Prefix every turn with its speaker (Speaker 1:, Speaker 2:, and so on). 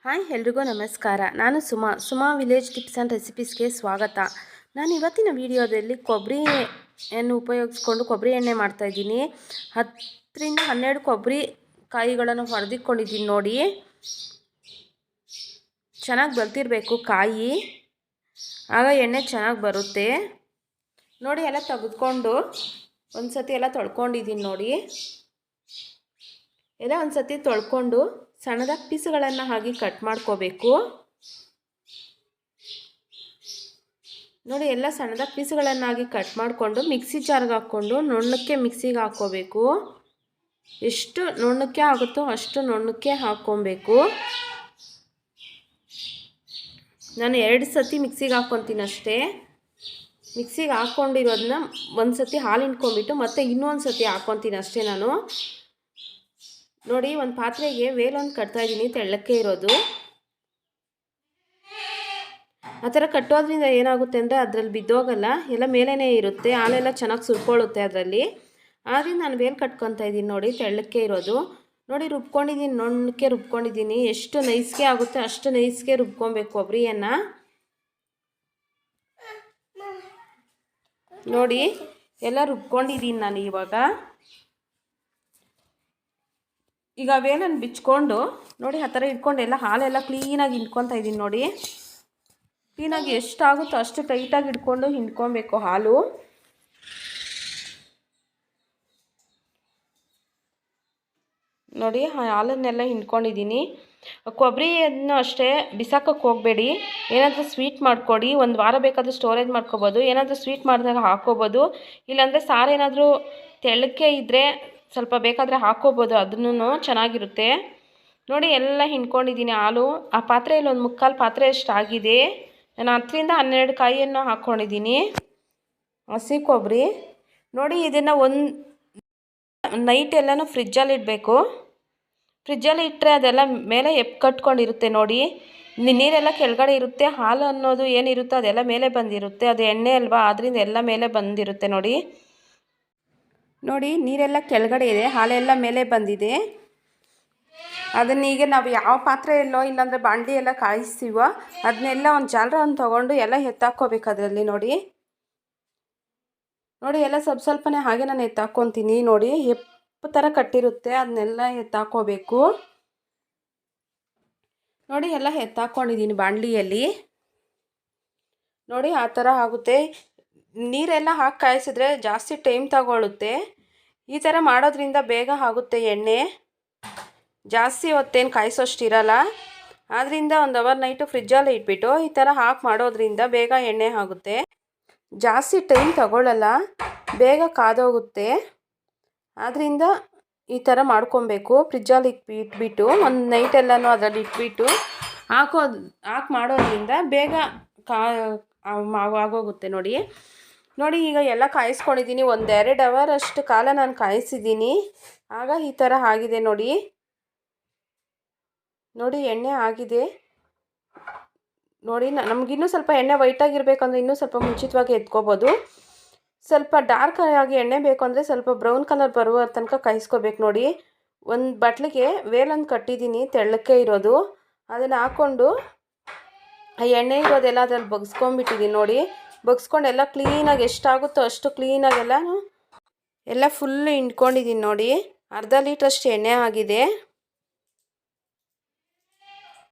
Speaker 1: Hi ಎಲ್ರಿಗೂ ನಮಸ್ಕಾರ. ನಾನು ಸುಮಾ ವಿಲೇಜ್ ಟಿಪ್ಸ್ ಆ್ಯಂಡ್ ರೆಸಿಪೀಸ್ಗೆ ಸ್ವಾಗತ. ನಾನು ಇವತ್ತಿನ ವಿಡಿಯೋದಲ್ಲಿ ಕೊಬ್ಬರಿಯನ್ನು ಉಪಯೋಗಿಸ್ಕೊಂಡು ಕೊಬ್ಬರಿ ಎಣ್ಣೆ ಮಾಡ್ತಾಯಿದ್ದೀನಿ. 10 ರಿಂದ 12 ಕೊಬ್ಬರಿ ಕಾಯಿಗಳನ್ನು ಹೊಡೆದಿಟ್ಕೊಂಡಿದ್ದೀನಿ ನೋಡಿ. ಚೆನ್ನಾಗಿ ಬರ್ತಿರಬೇಕು ಕಾಯಿ, ಆಗ ಎಣ್ಣೆ ಚೆನ್ನಾಗಿ ಬರುತ್ತೆ ನೋಡಿ. ಎಲ್ಲ ತೆಗೆದುಕೊಂಡು ಒಂದು ಸತಿ ಎಲ್ಲ ತೊಳ್ಕೊಂಡಿದ್ದೀನಿ ನೋಡಿ. ಎಲ್ಲ ಒಂದು ಸತಿ ತೊಳ್ಕೊಂಡು ಸಣ್ಣದಾಗಿ ಪೀಸುಗಳನ್ನು ಹಾಕಿ ಕಟ್ ಮಾಡ್ಕೋಬೇಕು ನೋಡಿ. ಎಲ್ಲ ಸಣ್ಣದಾಗಿ ಪೀಸುಗಳನ್ನಾಗಿ ಕಟ್ ಮಾಡಿಕೊಂಡು ಮಿಕ್ಸಿ ಜಾರ್ಗೆ ಹಾಕ್ಕೊಂಡು ನುಣ್ಣಕ್ಕೆ ಮಿಕ್ಸಿಗೆ ಹಾಕ್ಕೋಬೇಕು. ಎಷ್ಟು ನುಣ್ಣಕ್ಕೆ ಆಗುತ್ತೋ ಅಷ್ಟು ನುಣ್ಣಕ್ಕೆ ಹಾಕ್ಕೊಬೇಕು. ನಾನು 2 ಸತಿ ಮಿಕ್ಸಿಗೆ ಹಾಕ್ಕೊತೀನಿ ಅಷ್ಟೇ. ಮಿಕ್ಸಿಗೆ ಹಾಕ್ಕೊಂಡಿರೋದನ್ನ ಒಂದು ಸತಿ ಹಾಲು ಹಿಂಡ್ಕೊಂಡ್ಬಿಟ್ಟು ಮತ್ತೆ ಇನ್ನೊಂದು ಸತಿ ಹಾಕ್ಕೊತೀನಿ ಅಷ್ಟೇ ನಾನು ನೋಡಿ. ಒಂದು ಪಾತ್ರೆಗೆ ವೇಲೊಂದು ಕಟ್ತಾಯಿದ್ದೀನಿ, ತೆಳ್ಳಕ್ಕೆ ಇರೋದು. ಆ ಥರ ಕಟ್ಟೋದ್ರಿಂದ ಏನಾಗುತ್ತೆ ಅಂದರೆ ಅದರಲ್ಲಿ ಬಿದ್ದೋಗಲ್ಲ, ಎಲ್ಲ ಮೇಲೇ ಇರುತ್ತೆ, ಹಾಲೆಲ್ಲ ಚೆನ್ನಾಗಿ ಸುರ್ಕೊಳ್ಳುತ್ತೆ ಅದರಲ್ಲಿ. ಆದ್ದರಿಂದ ನಾನು ವೇಲ್ ಕಟ್ಕೊತಾ ಇದ್ದೀನಿ ನೋಡಿ, ತೆಳ್ಳಕ್ಕೆ ಇರೋದು ನೋಡಿ. ರುಬ್ಕೊಂಡಿದ್ದೀನಿ, ನುಣ್ಣಕ್ಕೆ ರುಬ್ಕೊಂಡಿದ್ದೀನಿ. ಎಷ್ಟು ನೈಸ್ಗೆ ಆಗುತ್ತೆ ಅಷ್ಟು ನೈಸ್ಗೆ ರುಬ್ಕೊಬೇಕು ಕೊಬ್ಬರಿಯನ್ನು ನೋಡಿ. ಎಲ್ಲ ರುಬ್ಕೊಂಡಿದ್ದೀನಿ ನಾನು ಇವಾಗ. ಈಗ ವೇಲನ್ನು ಬಿಚ್ಕೊಂಡು ನೋಡಿ ಆ ಥರ ಇಟ್ಕೊಂಡು ಎಲ್ಲ ಹಾಲೆಲ್ಲ ಕ್ಲೀನಾಗಿ ಹಿಂಡ್ಕೊತಾ ಇದ್ದೀನಿ ನೋಡಿ. ಕ್ಲೀನಾಗಿ ಎಷ್ಟಾಗುತ್ತೋ ಅಷ್ಟು ಟೈಟಾಗಿ ಇಟ್ಕೊಂಡು ಹಿಂಡ್ಕೊಬೇಕು ಹಾಲು ನೋಡಿ. ಹಾಲನ್ನೆಲ್ಲ ಹಿಂಡ್ಕೊಂಡಿದ್ದೀನಿ. ಕೊಬ್ಬರಿಯನ್ನು ಅಷ್ಟೇ ಬಿಸಾಕೋಕ್ಕೆ ಹೋಗಬೇಡಿ. ಏನಾದರೂ ಸ್ವೀಟ್ ಮಾಡಿಕೊಡಿ, ಒಂದು ವಾರ ಬೇಕಾದರೂ ಸ್ಟೋರೇಜ್ ಮಾಡ್ಕೋಬೋದು. ಏನಾದರೂ ಸ್ವೀಟ್ ಮಾಡಿದಾಗ ಹಾಕ್ಕೋಬೋದು, ಇಲ್ಲಾಂದರೆ ಸಾರು ಏನಾದರೂ ತೆಳ್ಳಕ್ಕೆ ಇದ್ದರೆ ಸ್ವಲ್ಪ ಬೇಕಾದರೆ ಹಾಕ್ಕೋಬೋದು, ಅದನ್ನು ಚೆನ್ನಾಗಿರುತ್ತೆ ನೋಡಿ. ಎಲ್ಲ ಹಿಂಡ್ಕೊಂಡಿದ್ದೀನಿ ಹಾಲು. ಆ ಪಾತ್ರೆಯಲ್ಲಿ ಒಂದು 3/4 ಪಾತ್ರೆ ಅಷ್ಟು ಆಗಿದೆ. ನಾನು 10 ರಿಂದ 12 ಕಾಯಿಯನ್ನು ಹಾಕ್ಕೊಂಡಿದ್ದೀನಿ ಹಸಿ ಕೊಬ್ಬರಿ ನೋಡಿ. ಇದನ್ನು ಒಂದು ನೈಟ್ ಎಲ್ಲನೂ ಫ್ರಿಜ್ಜಲ್ಲಿ ಇಡಬೇಕು. ಫ್ರಿಜ್ಜಲ್ಲಿ ಇಟ್ಟರೆ ಅದೆಲ್ಲ ಮೇಲೆ ಕಟ್ಕೊಂಡಿರುತ್ತೆ ನೋಡಿ. ನೀರೆಲ್ಲ ಕೆಳಗಡೆ ಇರುತ್ತೆ, ಹಾಲು ಅನ್ನೋದು ಏನಿರುತ್ತೋ ಅದೆಲ್ಲ ಮೇಲೆ ಬಂದಿರುತ್ತೆ. ಅದು ಎಣ್ಣೆ ಅಲ್ವಾ, ಆದ್ದರಿಂದ ಎಲ್ಲ ಮೇಲೆ ಬಂದಿರುತ್ತೆ ನೋಡಿ. ನೋಡಿ ನೀರೆಲ್ಲ ಕೆಳಗಡೆ ಇದೆ, ಹಾಲೆಲ್ಲ ಮೇಲೆ ಬಂದಿದೆ. ಅದನ್ನೀಗ ನಾವು ಯಾವ ಪಾತ್ರೆಯಲ್ಲೋ ಇಲ್ಲಾಂದರೆ ಬಾಣಲಿ ಎಲ್ಲ ಕಾಯಿಸ್ತೀವೋ ಅದನ್ನೆಲ್ಲ ಒಂದು ಜಾಲರನ್ನು ತೊಗೊಂಡು ಎಲ್ಲ ಎತ್ತಾಕ್ಕೋಬೇಕು ಅದರಲ್ಲಿ ನೋಡಿ. ಎಲ್ಲ ಸ್ವಲ್ಪನೇ ಹಾಗೆ ನಾನು ಎತ್ತಾಕ್ಕೊತೀನಿ ನೋಡಿ. ಹೆಪ್ಪು ಥರ ಕಟ್ಟಿರುತ್ತೆ, ಅದನ್ನೆಲ್ಲ ಎತ್ತಾಕ್ಕೋಬೇಕು ನೋಡಿ. ಎಲ್ಲ ಎತ್ತಾಕ್ಕೊಂಡಿದ್ದೀನಿ ಬಾಣಲಿಯಲ್ಲಿ ನೋಡಿ. ಆ ಥರ ಆಗುತ್ತೆ. ನೀರೆಲ್ಲ ಹಾಕಿ ಕಾಯಿಸಿದ್ರೆ ಜಾಸ್ತಿ ಟೈಮ್ ತಗೊಳ್ಳುತ್ತೆ. ಈ ಥರ ಮಾಡೋದ್ರಿಂದ ಬೇಗ ಆಗುತ್ತೆ ಎಣ್ಣೆ. ಜಾಸ್ತಿ ಹೊತ್ತೇನು ಕಾಯಿಸೋಷ್ಟಿರಲ್ಲ. ಆದ್ದರಿಂದ 1 ಅವರ್ ನೈಟು ಫ್ರಿಜ್ಜಲ್ಲಿ ಇಟ್ಬಿಟ್ಟು ಈ ಥರ ಹಾಕಿ ಮಾಡೋದ್ರಿಂದ ಬೇಗ ಎಣ್ಣೆ ಆಗುತ್ತೆ. ಜಾಸ್ತಿ ಟೈಮ್ ತಗೊಳ್ಳಲ್ಲ, ಬೇಗ ಕಾದೋಗುತ್ತೆ. ಆದ್ದರಿಂದ ಈ ಥರ ಮಾಡ್ಕೊಬೇಕು. ಫ್ರಿಜ್ಜಲ್ಲಿ ಇಟ್ಬಿಟ್ಟು ಒಂದು ನೈಟೆಲ್ಲನೂ ಅದರಲ್ಲಿ ಇಟ್ಬಿಟ್ಟು ಹಾಕಿ ಮಾಡೋದ್ರಿಂದ ಬೇಗ ಆಗೋಗುತ್ತೆ ನೋಡಿ. ಈಗ ಎಲ್ಲ ಕಾಯಿಸ್ಕೊಂಡಿದ್ದೀನಿ. 1-2 ಅವರ್ ಅಷ್ಟು ಕಾಲ ನಾನು ಕಾಯಿಸಿದ್ದೀನಿ, ಆಗ ಈ ಥರ ಆಗಿದೆ ನೋಡಿ. ಎಣ್ಣೆ ಆಗಿದೆ ನೋಡಿ. ನಮಗಿನ್ನೂ ಸ್ವಲ್ಪ ಎಣ್ಣೆ ವೈಟಾಗಿರ್ಬೇಕಂದ್ರೆ ಇನ್ನೂ ಸ್ವಲ್ಪ ಮುಂಚಿತವಾಗಿ ಎತ್ಕೋಬೋದು. ಸ್ವಲ್ಪ ಡಾರ್ಕ್ ಆಗಿ ಎಣ್ಣೆ ಬೇಕು ಅಂದರೆ ಸ್ವಲ್ಪ ಬ್ರೌನ್ ಕಲರ್ ಬರುವ ತನಕ ಕಾಯಿಸ್ಕೋಬೇಕು ನೋಡಿ. ಒಂದು ಬಟ್ಲಿಗೆ ವೇಲನ್ನು ಕಟ್ಟಿದ್ದೀನಿ, ತೆಳ್ಳಕ್ಕೆ ಇರೋದು. ಅದನ್ನು ಹಾಕ್ಕೊಂಡು ಆ ಎಣ್ಣೆ ಇರೋದೆಲ್ಲ ಅದ್ರಲ್ಲಿ ಬಗ್ಸ್ಕೊಂಡ್ಬಿಟ್ಟಿದ್ದೀನಿ ನೋಡಿ. ಬಗ್ಸ್ಕೊಂಡು ಎಲ್ಲ ಕ್ಲೀನಾಗಿ ಎಷ್ಟಾಗುತ್ತೋ ಅಷ್ಟು ಕ್ಲೀನಾಗೆಲ್ಲ ಎಲ್ಲ ಫುಲ್ಲು ಹಿಂಡ್ಕೊಂಡಿದ್ದೀನಿ ನೋಡಿ. ಅರ್ಧ ಲೀಟ್ರಷ್ಟು ಎಣ್ಣೆ ಆಗಿದೆ.